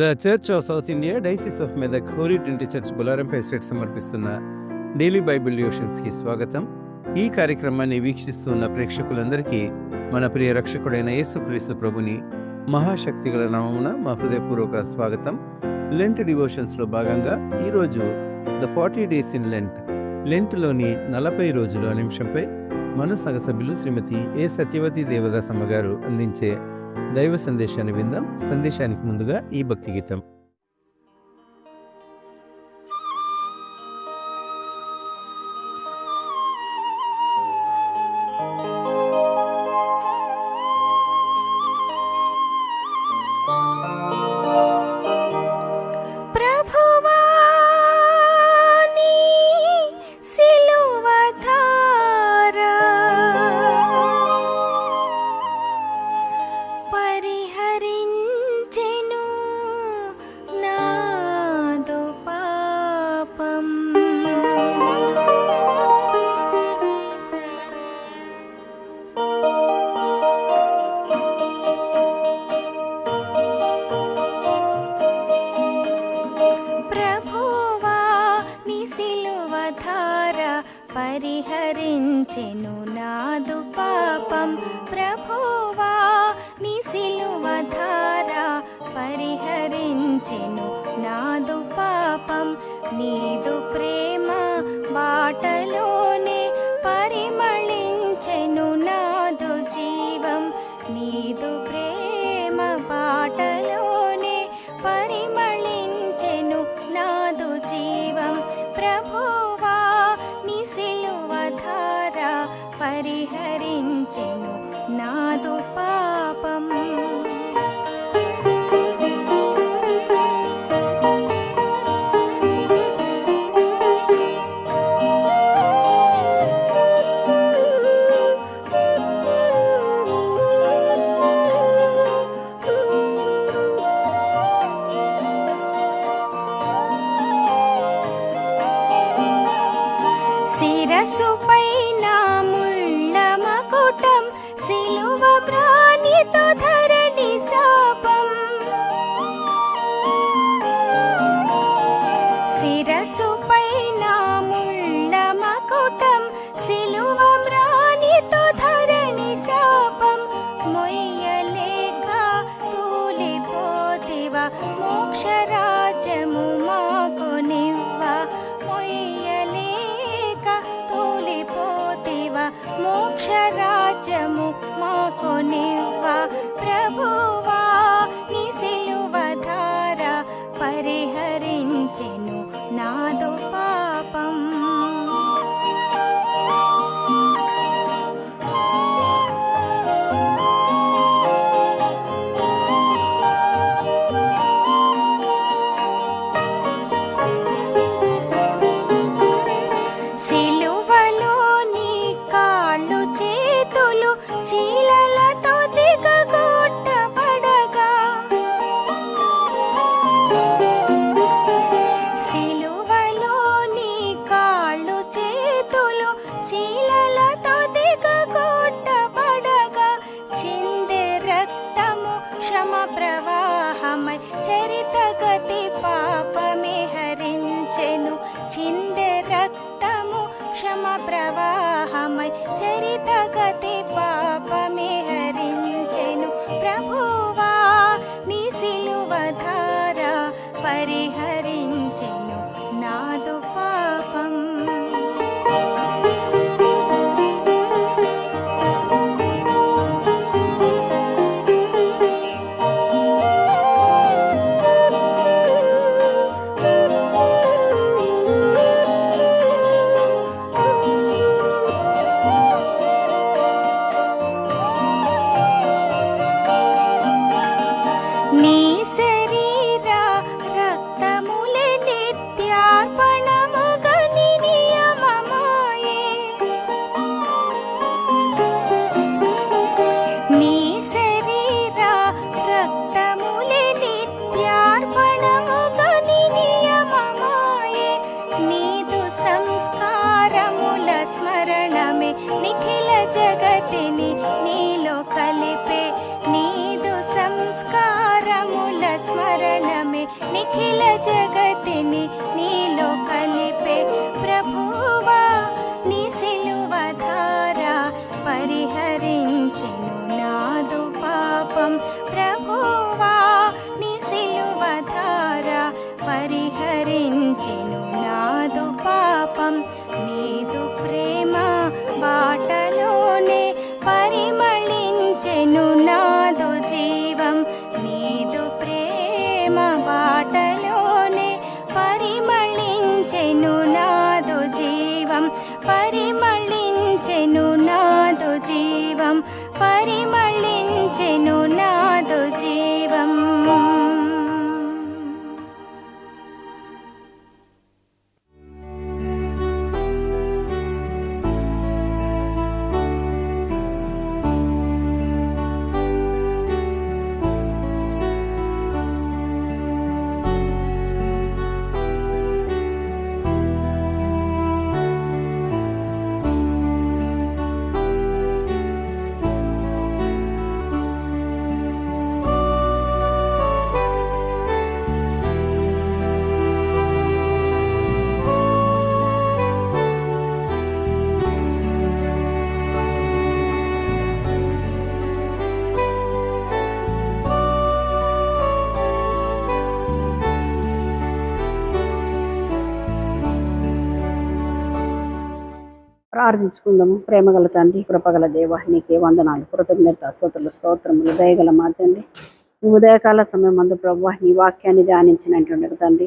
The Church of South India Diocese of Medak Holy Trinity Church బులారంపై estate సమర్పిస్తున్న daily Bible డివోషన్స్కి స్వాగతం. ఈ కార్యక్రమాన్ని వీక్షిస్తున్న ప్రేక్షకులందరికీ మన ప్రియ రక్షకుడైన యేసుక్రీస్తు ప్రభుని మహాశక్తి గల నామమున మా హృదయపూర్వక స్వాగతం. లెంట్ డివోషన్స్లో భాగంగా ఈరోజు ద 40 డేస్ ఇన్ లెంట్లోని 40 రోజులు అనే అంశంపై మన సంఘ సభ్యులు శ్రీమతి ఏ సత్యవతి దేవదాసమ్మ గారు అందించే దైవ సందేశాన్ని విందాం. సందేశానికి ముందుగా ఈ భక్తి గీతం. పరిహరించెను నాదు పాపం. ప్రభువా నీ సిలువ ధార పరిహరించెను నాదు పాపం. నీదు ప్రేమ బాటలోనే పరిమళించెను నాదు జీవం. నీదు ప్రేమ బాటలోనే పరిమళించెను నాదు జీవం. ప్రభువా నీ సిలువ ధార పరిహరించెను నాదు పాపం. శిరస్సుపై నా ముళ్ళ మకుటం, సిలువ మ్రానితో ధరణి శాపం. శిరస్సుపై నా ముళ్ళ మకుటం, సిలువ మ్రానితో ధరణి శాపం. మొయ్యలేక తూలిపోతివా మోక్షరాజ్యము మాకు నివ్వా. మొయ్యలేక తూలిపోతివా మోక్షరాజ్యము మాకు నివ్వా. ప్రభువా నీ సిలువ ధార పరిహరించెను నాదు పాపం. చీలలతో దిగగొట్టబడగా, సిలువలో నీ కాళ్ళు చేతులు చీలలతో దిగగొట్టబడగా, చిందే రక్తము క్షమ ప్రవాహమై చరితగతి పాపమే హరించెను. చిందే రక్తము క్షమ ప్రవాహమై చరితగతి పాపమే హరించెను. ప్రభువా నీ సిలువ ధార పరిహరించెను నాదు పాపం. నీ శరీర రక్తములే నిత్యార్పణముగా నీ నియమమాయే. నీ శరీర రక్తములే నిత్యార్పణముగా నీ నియమమాయే. నీదు సంస్కారముల స్మరణమే నిఖిల జగతిని నీలో కలిపే. నీదు సంస్కారముల స్మరణమే నిఖిల జగతిని నీలో కలిపే ప్రభువా నీ సిలువ ధార పరిహరించెను నాదు పాపం ప్రభువా నీ సిలువ ధార పరిహరించెను నాదు పాపం నీదు ప్రేమ బాటలోనే పరిమళించెను నాదు జీవం నీదు ప్రేమ బాటలోనే పరిమళించెను నాదు జీవం పరిమళించెను నాదు జీవం పరిమళించెను నాదు జీవం. ప్రార్థించుకుందాము. ప్రేమగల తండ్రి, కృపగల దేవ, నీకే వందనాలు, కృతజ్ఞత, స్తుతులు, స్తోత్రములు, దయగల మా తండ్రి. ఈ ఉదయకాల సమయం అందు ప్రభువా నీ వాక్యాన్ని ధ్యానించినట్టుండగా తండ్రి,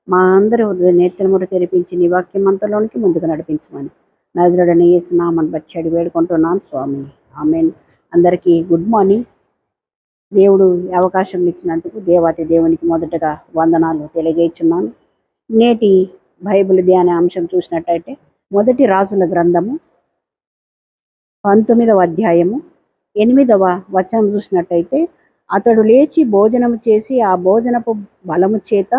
మా అందరి నేత్రములు తెరిపించి నీ వాక్యం అంతలోనికి ముందుకు నడిపించమని నజరుడైన యేసు నామమును బట్టి అడిగి వేడుకుంటున్నాను స్వామి. ఆమేన్. అందరికీ గుడ్ మార్నింగ్. దేవుడు ఈ అవకాశం ఇచ్చినందుకు దేవాతి దేవునికి మొదటగా వందనాలు తెలియజేస్తున్నాను. నేటి బైబిల్ ధ్యాన అంశం చూసినట్టయితే మొదటి రాజుల గ్రంథము 19వ అధ్యాయము 8వ వచనం చూసినట్టయితే, అతడు లేచి భోజనము చేసి ఆ భోజనపు బలము చేత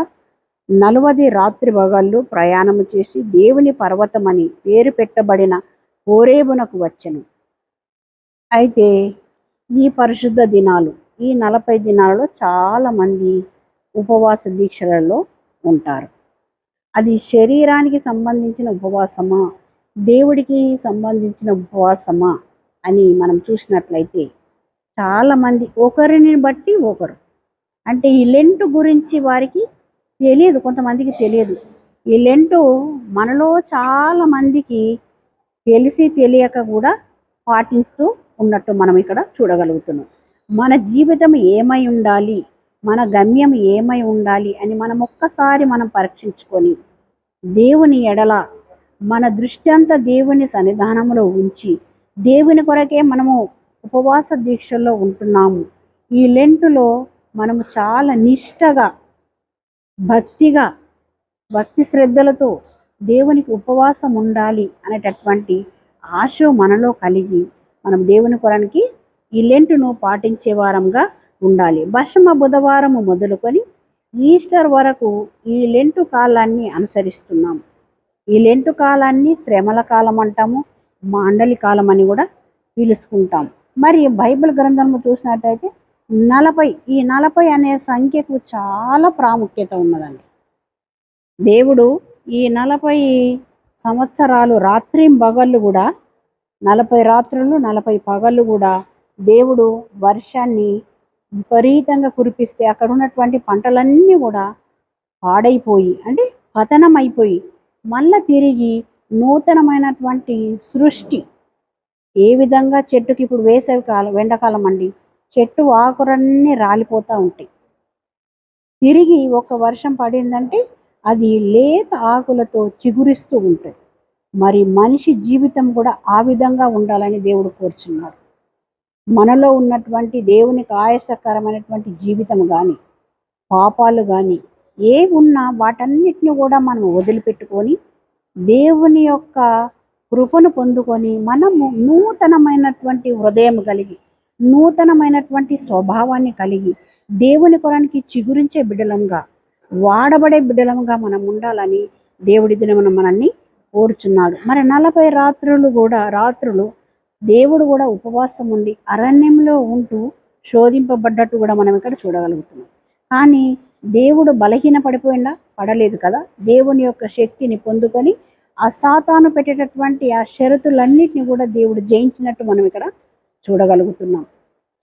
40 రాత్రి పగళ్ళు ప్రయాణము చేసి దేవుని పర్వతమని పేరు పెట్టబడిన హోరేబునకు వచ్చెను. అయితే ఈ పరిశుద్ధ దినాలు, ఈ 40 దినాలలో చాలామంది ఉపవాస దీక్షలలో ఉంటారు. అది శరీరానికి సంబంధించిన ఉపవాసమా, దేవుడికి సంబంధించిన ఉపవాసమా అని మనం చూసినట్లయితే చాలామంది ఒకరిని బట్టి ఒకరు, అంటే ఈ లెంటు గురించి వారికి తెలియదు, కొంతమందికి తెలియదు. ఈ లెంటు మనలో చాలామందికి తెలిసి తెలియక కూడా పాటిస్తూ ఉన్నట్టు మనం ఇక్కడ చూడగలుగుతున్నాం. మన జీవితం ఏమై ఉండాలి, మన గమ్యం ఏమై ఉండాలి అని మనం ఒక్కసారి మనం పరీక్షించుకొని దేవుని ఎడల మన దృష్టి అంతా దేవుని సన్నిధానంలో ఉంచి దేవుని కొరకే మనము ఉపవాస దీక్షల్లో ఉంటున్నాము. ఈ లెంటులో మనము చాలా నిష్టగా, భక్తిగా, భక్తి శ్రద్ధలతో దేవునికి ఉపవాసం ఉండాలి అనేటటువంటి ఆశ మనలో కలిగి మనం దేవుని కొరకు ఈ లెంటును పాటించే వారంగా ఉండాలి. దశమ బుధవారము మొదలుకొని ఈస్టర్ వరకు ఈ లెంటు కాలాన్ని అనుసరిస్తున్నాం. ఈ లెంటు కాలాన్ని శ్రమల కాలం అంటాము, మాండలి కాలం అని కూడా పిలుచుకుంటాం. మరి బైబిల్ గ్రంథము చూసినట్టయితే 40, ఈ 40 అనే సంఖ్యకు చాలా ప్రాముఖ్యత ఉన్నదండి. దేవుడు ఈ 40 సంవత్సరాలు రాత్రింబగళ్ళు కూడా, 40 రాత్రులు 40 పగళ్ళు కూడా దేవుడు వర్షాన్ని విపరీతంగా కురిపిస్తే అక్కడ ఉన్నటువంటి పంటలన్నీ కూడా పాడైపోయి, అంటే పతనం అయిపోయి, మళ్ళా తిరిగి నూతనమైనటువంటి సృష్టి. ఏ విధంగా చెట్టుకి ఇప్పుడు వేసవి కాలం, ఎండాకాలం అండి, చెట్టు ఆకులన్నీ రాలిపోతూ ఉంటాయి. తిరిగి ఒక వర్షం పడిందంటే అది లేత ఆకులతో చిగురిస్తూ ఉంటుంది. మరి మనిషి జీవితం కూడా ఆ విధంగా ఉండాలని దేవుడు కోరుచున్నాడు. మనలో ఉన్నటువంటి దేవునికి ఆయాసకరమైనటువంటి జీవితం కానీ, పాపాలు కానీ ఏ ఉన్నా వాటన్నిటిని కూడా మనం వదిలిపెట్టుకొని దేవుని యొక్క కృపను పొందుకొని మనము నూతనమైనటువంటి హృదయం కలిగి, నూతనమైనటువంటి స్వభావాన్ని కలిగి దేవుని కొరకు చిగురించే బిడ్డలంగా, వాడబడే బిడ్డలంగా మనం ఉండాలని దేవుడి దినమున మనల్ని కోరుచున్నాడు. మరి 40 రాత్రులు దేవుడు కూడా ఉపవాసం ఉండి అరణ్యంలో ఉంటూ శోధింపబడ్డట్టు కూడా మనం ఇక్కడ చూడగలుగుతున్నాం. కానీ దేవుడు బలహీన పడిపోయిందా? పడలేదు కదా. దేవుని యొక్క శక్తిని పొందుకొని ఆ సాతాను పెట్టేటటువంటి ఆ షరతులన్నిటిని కూడా దేవుడు జయించినట్టు మనం ఇక్కడ చూడగలుగుతున్నాం.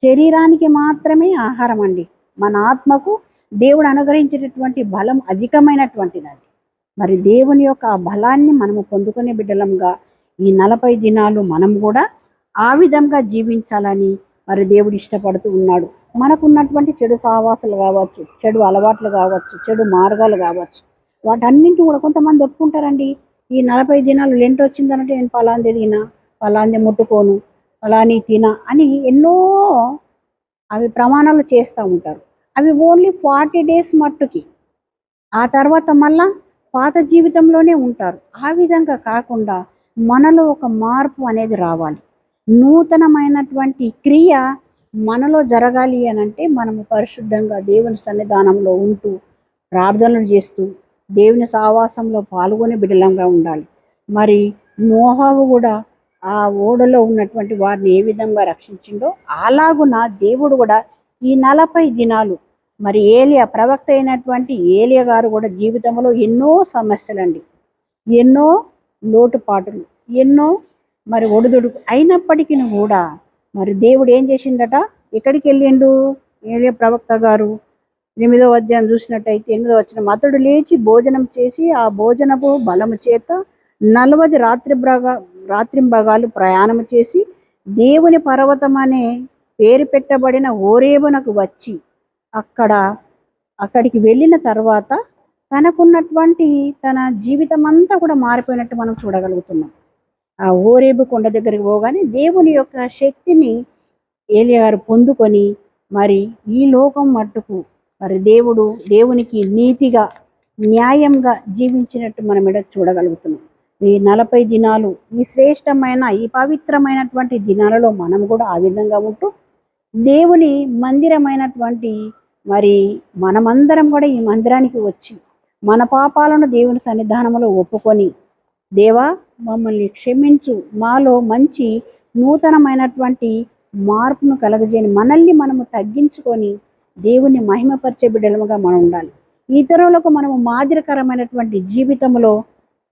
శరీరానికి మాత్రమే ఆహారం అండి, మన ఆత్మకు దేవుడు అనుగ్రహించేటటువంటి బలం అధికమైనటువంటిది. మరి దేవుని యొక్క ఆ బలాన్ని మనము పొందుకునే బిడ్డలంగా ఈ 40 దినాలు మనం కూడా ఆ విధంగా జీవించాలని మరి దేవుడు ఇష్టపడుతూ ఉన్నాడు. మనకున్నటువంటి చెడు సహవాసాలు కావచ్చు, చెడు అలవాట్లు కావచ్చు, చెడు మార్గాలు కావచ్చు, వాటన్నింటి కూడా కొంతమంది ఒప్పుకుంటారండి. ఈ 40 దినాలు లెంట్ వచ్చిందనంటే నేను పలాంది తినా, పలాంది ముట్టుకోను, పలాని తినా అని ఎన్నో అవి ప్రమాణాలు చేస్తూ ఉంటారు. అవి ఓన్లీ 40 డేస్ మట్టుకి, ఆ తర్వాత మళ్ళా పాత జీవితంలోనే ఉంటారు. ఆ విధంగా కాకుండా మనలో ఒక మార్పు అనేది రావాలి. నూతనమైనటువంటి క్రియ మనలో జరగాలి అని అంటే మనము పరిశుద్ధంగా దేవుని సన్నిధానంలో ఉంటూ ప్రార్థనలు చేస్తూ దేవుని సహవాసంలో పాల్గొనే బిడ్డలంగా ఉండాలి. మరి నోహావు కూడా ఆ ఓడలో ఉన్నటువంటి వారిని ఏ విధంగా రక్షించిండో అలాగున దేవుడు కూడా ఈ 40 దినాలు మరి ఏలియా ప్రవక్త అయినటువంటి ఏలియా గారు కూడా జీవితంలో ఎన్నో సమస్యలండి, ఎన్నో లోటుపాటులు, ఎన్నో మరి ఒడిదుడుకు అయినప్పటికీ కూడా మరి దేవుడు ఏం చేసిందట? ఎక్కడికి వెళ్ళిండు ఏలియా ప్రవక్త గారు? 8వ అధ్యాయం చూసినట్టయితే 8వ వచనం, అతడు లేచి భోజనం చేసి ఆ భోజనపు బలము చేత 40 రాత్రింబగాలు ప్రయాణం చేసి దేవుని పర్వతం అనే పేరు పెట్టబడిన హోరేబునకు వచ్చి అక్కడికి వెళ్ళిన తర్వాత తనకున్నటువంటి తన జీవితం అంతా కూడా మారిపోయినట్టు మనం చూడగలుగుతున్నాం. ఆ హోరేబు కొండ దగ్గరికి పోగానే దేవుని యొక్క శక్తిని ఏలియా గారు పొందుకొని మరి ఈ లోకం మట్టుకు మరి దేవునికి నీతిగా న్యాయంగా జీవించినట్టు మనం ఇక్కడ చూడగలుగుతున్నాం. ఈ 40 దినాలు ఈ శ్రేష్టమైన ఈ పవిత్రమైనటువంటి దినాలలో మనం కూడా ఆ విధంగా ఉంటూ దేవుని మందిరమైనటువంటి మరి మనమందరం కూడా ఈ మందిరానికి వచ్చి మన పాపాలను దేవుని సన్నిధానంలో ఒప్పుకొని, దేవా మమ్మల్ని క్షమించు, మాలో మంచి నూతనమైనటువంటి మార్పును కలగజేయని మనల్ని మనము తగ్గించుకొని దేవుని మహిమపరిచే బిడ్డలుగా మనం ఉండాలి. ఇతరులకు మనము మాదిరికరమైనటువంటి జీవితంలో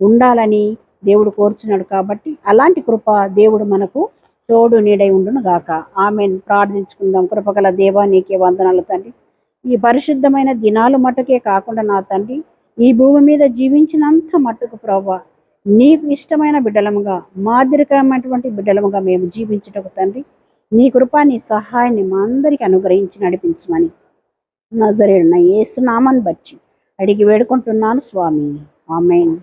ఉండాలని దేవుడు కోరుచున్నాడు. కాబట్టి అలాంటి కృప దేవుడు మనకు తోడు నీడై ఉండును గాక. ఆమెన్. ప్రార్థించుకుందాం. కృపగల దేవా నీకే వందనాలు తండ్రి. ఈ పరిశుద్ధమైన దినాలు మట్టుకే కాకుండా నా తండ్రి ఈ భూమి మీద జీవించినంత మట్టుకు ప్రభువా నీకు ఇష్టమైన బిడ్డలముగా మాదిరికరమైనటువంటి బిడ్డలముగా మేము జీవించుటకు తండ్రి నీ కృప నీ సహాయాన్ని మా అందరికీ అనుగ్రహించి నడిపించమని నజరేయుడైన యేసు నామమును బట్టి అడిగి వేడుకుంటున్నాను స్వామి. ఆమేన్.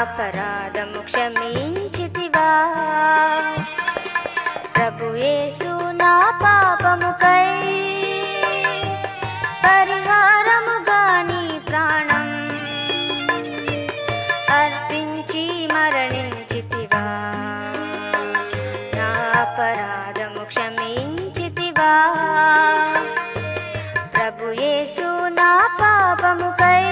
అపరాధము క్షమించితివా ప్రభు యేసు నా పాపముకై పరిహారముగా నీ ప్రాణం అర్పించి మరణించితివా నా అపరాధము క్షమించితివా ప్రభు యేసు నా పాపముకై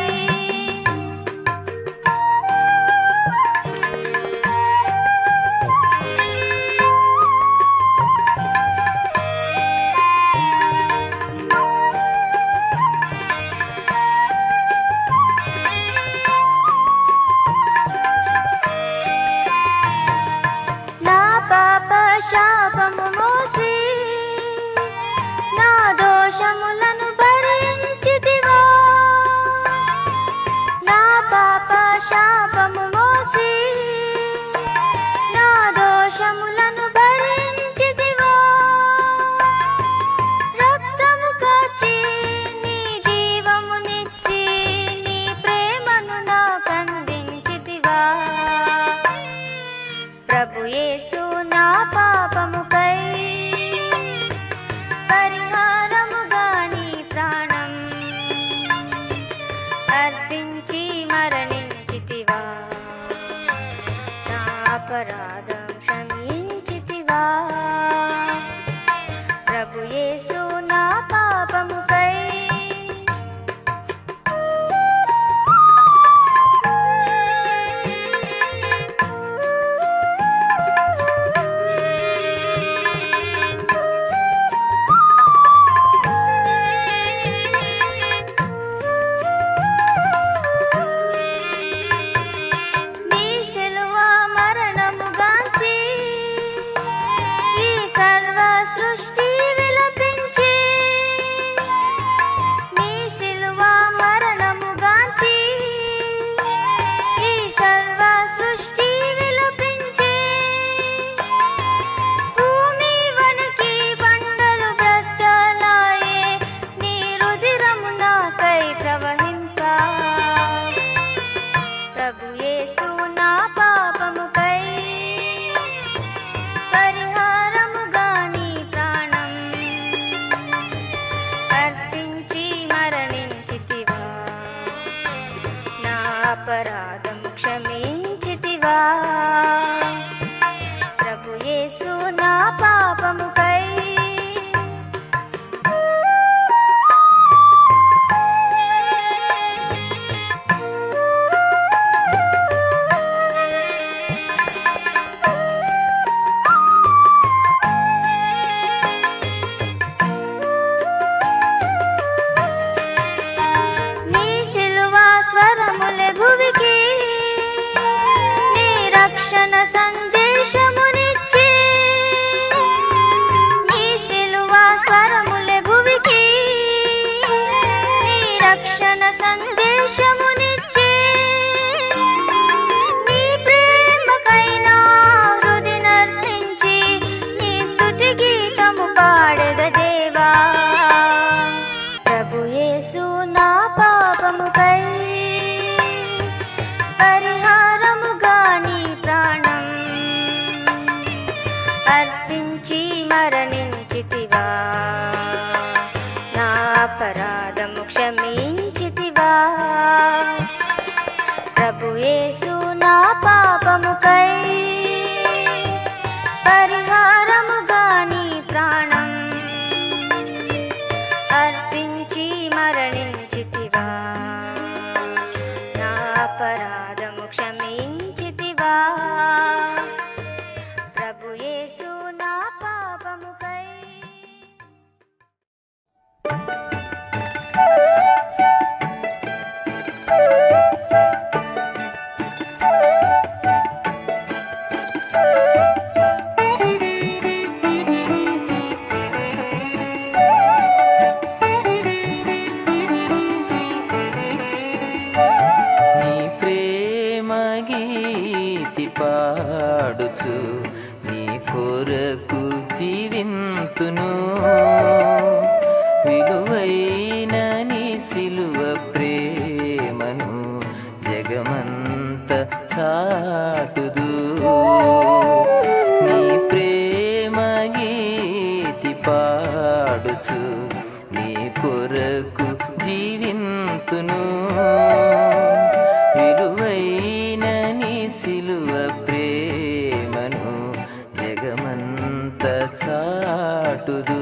శాపము మోసి నా దోషములను భరించితివా నా పాప శాపము మోసి నా దోషములను భరించితివా రక్తము కాచి నీ జీవమునిచ్చి నీ ప్రేమను నాకందించితివా ప్రభు యేసు నా పాపముకై పరిహార అర్పించి మరణించితివా, నా అపరాధం క్షమించితివా. ప్రభు యేసు నా పాపముకై నీ సిలువ మరణముగాంచి ఈ సర్వ సృష్టి విలపించి, నీ సిలువ మరణముగాంచి ఈ సర్వ సృష్టి విలపించి, భూమి వణికి బండలు బ్రద్దలాయే నీ రుధిరము నాకై ప్రవహింపా. ప్రభు యేసు నా పాపముకై పరిహారముగా నీ ప్రాణం అర్పించి మరణించితివా, నా అపరాధము క్షమించితివా. ప్రభు యేసు నా పాపముకై నీ సిలువ స్వరములే భువికి నీ రక్షణ సందేశమునిచ్చి, నీ సిలువ స్వరములే భువికి నీ రక్షణ సందేశమునిచ్చి, నీ ప్రేమకైనా హృది నర్తించి నీ స్తుతి గీతము పాడెద దేవా. ప్రభు యేసు నా పాపముకై పరిహారముగా నీ ప్రాణం అర్పించి మరణించితివా, నా అపరాధము క్షమించితివా. ప్రభు యేసు నా పాపముకై పరిహారముగా నీ ప్రాణం అర్పించి మరణించితివా, నా అపరాధము క్షమించితివా. ప్రభు యేసు నా పాపముకై నీ ప్రేమ గీతి పాడుచు నీ కొరకు జీవింతును, విలువైన నీ సిలువ ప్రేమను జగమంత చాటుదు. నీ ప్రేమ గీతి పాడుచు నీ కొరకు జీవింతును, విలువైన నీ సిలువ ప్రేమను జగమంత చాటుదు.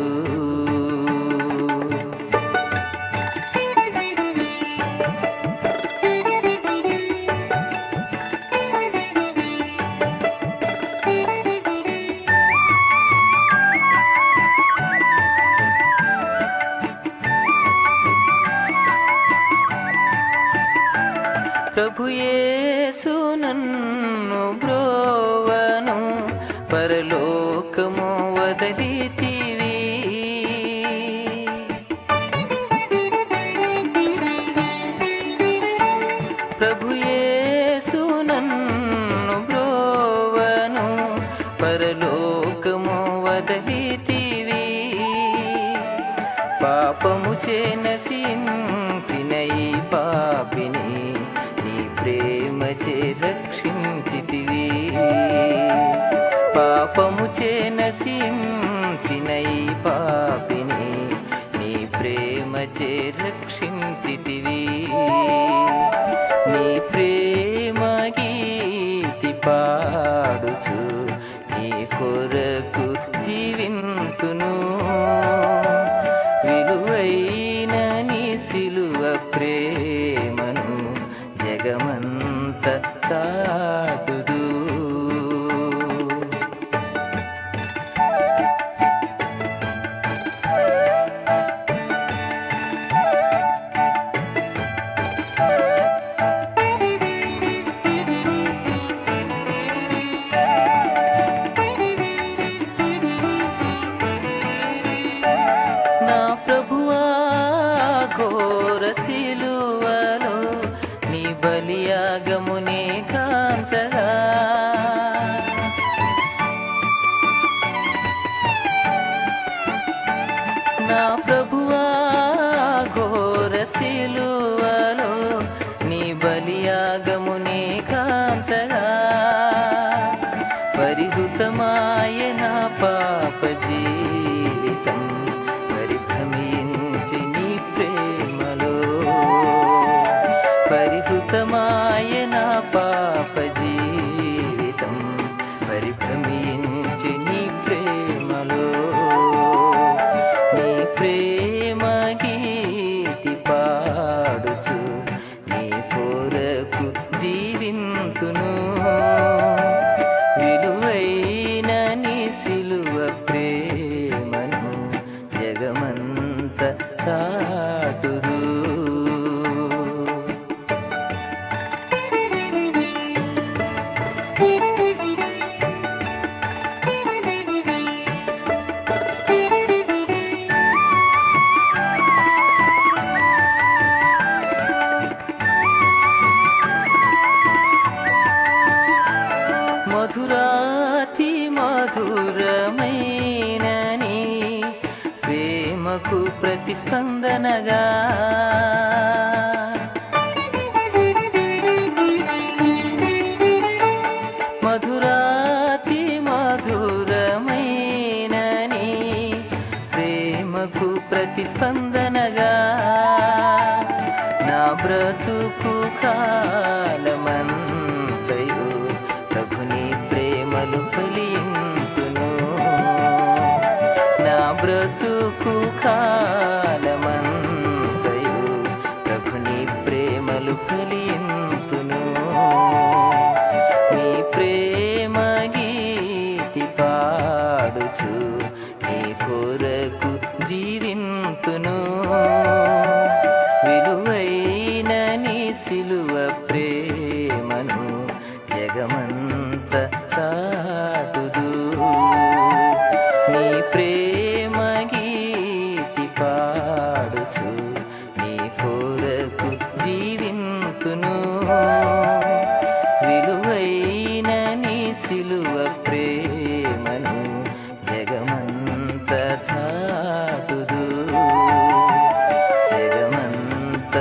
ప్రభు యేసు నన్ను బ్రోవను పరలోకము వదలితివి, ప్రభు యేసు నన్ను బ్రోవను పరలోకము వదలితివి. పాపము చేనసించిన ఈ పాపిని నీ ప్రేమచే రక్షించితివి. పాపము చేనసించిన ఈ పాపిని నీ ప్రేమచే రక్షించితివి. పాడుచు నీ కొరకు జీవింతును. విలువైన నీ సిలువ ప్రేమను జగమంత చాటుదు. నా ప్రభువా ఘోర సిలువలో నీ బలియాగమునే కాంచగా, నా ప్రభువా ఘోర సిలువలో నీ బలియాగమునే కాంచగా, పరిహృతమాయ నా పాప జీవితం పరిభ్రమించి నీ ప్రేమలో. పరిహృతమాయ నా పాప జీవితం పరిభ్రమించి నీ ప్రేమలో. నీ ప్రేమ గీతి పాడుచు నీ కొరకు జీవింతును. విలువైన నీ సిలువ ప్రేమను జగమంత చాటుదు. మధురాతి మధురమైన నీ ప్రేమకు ప్రతిస్పందనగా, మధురాతి మధురమైన నీ ప్రేమకు ప్రతిస్పందనగా, నా బ్రతుకు కాలమంతయు ప్రభుని ప్రేమలు ఫలింతును. నా బ్రతుకు కాలమంతయు ప్రభుని ప్రేమలు ఫలింతును. నీ ప్రేమ గీతి పాడుచు నీ కొరకు జీవింతును. విలువైన నీ సిలువ ప్రేమను జగమంత చాటుదు. నీ ప్రేమ గీతి పాడుచు నీ కొరకు జీవింతును. విలువైన నీ సిలువ ప్రేమను జగమంత చాటుదు. జగమంత